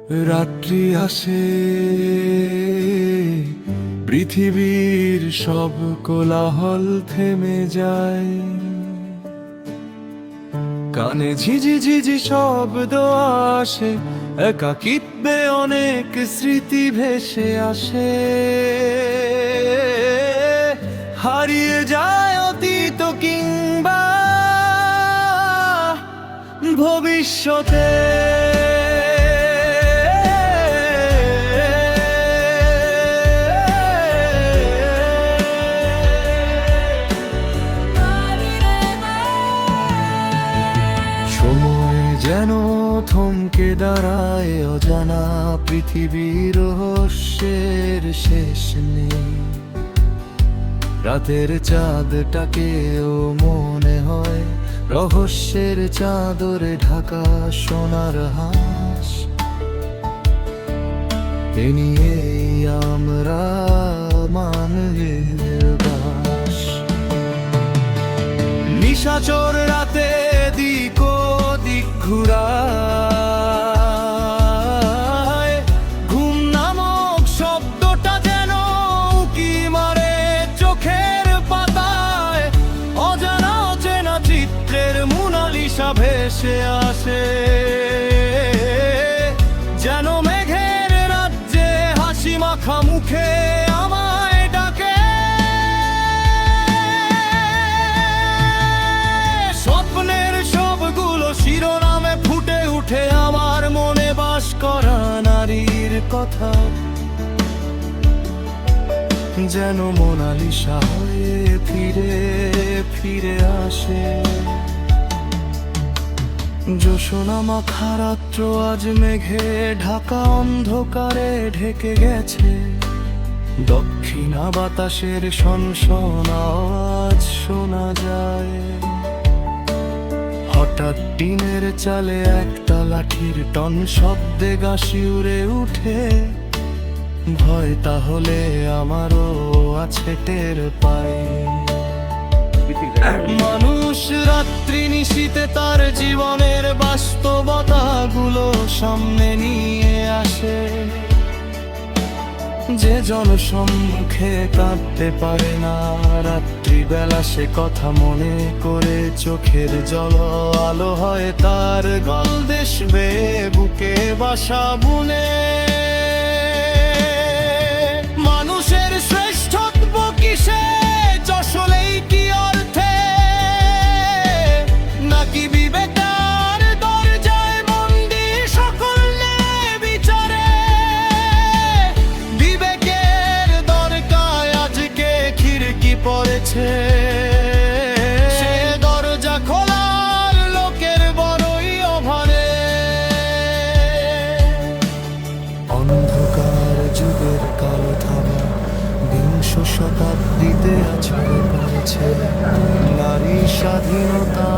রাত্রি আসে, পৃথিবীর সব কোলাহল থেমে যায়, কানে ঝিঝি ঝিঝি শব্দ আসে, একাকিত্বে অনেক স্মৃতি ভেসে আসে। হারিয়ে যায় অতীত কিংবা ভবিষ্যতে। সময় যেন থমকে দাঁড়ায়, অজানা পৃথিবীর রহস্যের শেষ নেই। রাতের চাঁদটাকেও মনে হয় রহস্যের চাদরে ঢাকা সোনার হাঁস। এ নিয়েই আমরা মানবের বাস। নিশাচর রাতে দিক দিক ঘুরায়, ঘুম নামক শব্দটা যেন উকি মারে চোখের পাতায়। অজানা অচেনা চিত্রের মোনালিসা ভেসে আসে, যেন মেঘের রাজ্যে হাসি মাখা মুখে আমায় ডাকে। স্বপ্নের সবগুলো শিরোনামে ফুটে উঠে আমার মনে বাস করা নারীর কথা, যেন মোনালিসা হয়ে ফিরে ফিরে আসে। জোছনা মাখা রাত্র আজ মেঘে ঢাকা, অন্ধকারে ঢেকে গেছে। দক্ষিণা বাতাসের শনশন আওয়াজ শোনা যায়। হঠাৎ টিনের চালে একটা লাঠির টন শব্দে গা শিউরে উঠে। ভয় তাহলে আমারও আছে টের পাই। মানুষ রাত্রি নিশীতে তার জীবনের বাস্তবতাগুলো সামনে নিয়ে আসে। যে জনসম্মুখে কাঁদতে পারে না, রাত্রিবেলা সে কথা মনে করে চোখের জল আলো হয় তার। গলদেশ বেয়ে বুকে বাসা বুনে। মানুষের শ্রেষ্ঠত্ব কিসে, আসলেই কি অর্থে, নাকি বিবেকের দরজায় বন্দী সকল বিচারে। বিবেকের দরজায় আজকে খিড়কি পড়েছে, সে দরজা খোলার লোকের বড়ই অভারে। অন্ধকার যুগের কালো থাবা বিংশ শতাব্দীতে আছড়ে পড়েছে। নারী স্বাধীনতা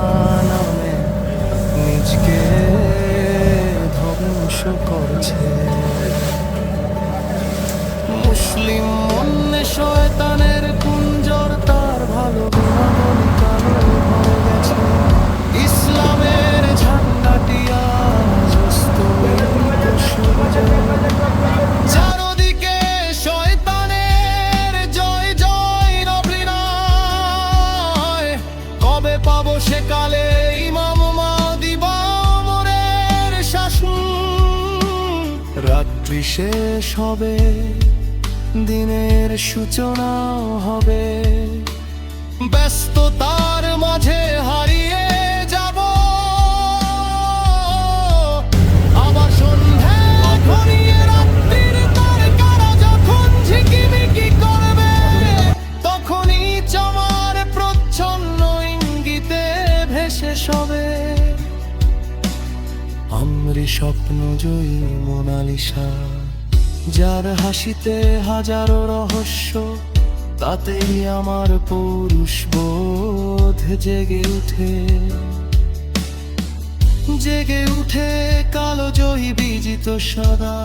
নামে নিজকে ধ্বংস করছে। মুসলিম মনে শয়তানের কুঞ্জর, তার ভালো গুণাবলী কালো হয়ে গেছে। ইসলামের ঝান্ডাটি আজ অস্তমিত সূর্যে। চারদিকে শয়তানের জয় জয় নবীনায়। কবে পাবো সেকালে ইমাম মাহদী বা ওমরের শাসন। রাত্রি শেষ হবে, দিনের সূচনাও হবে। ব্যস্ততার মাঝে হারিয়ে যাব, আবার সন্ধ্যা ঘনিয়ে রাত্রির তারকারা যখন ঝিকিমিকি করবে, তখনই চামার প্রচ্ছন্ন ইঙ্গিতে ভেসে শোবে। আমরি স্বপ্নজয়ী মোনালিসা, যার হাসিতে হাজারো রহস্য, তাতেই আমার পৌরুষ বোধ জেগে উঠে। জেগে উঠে কালো জয়ী বিজিত সদা।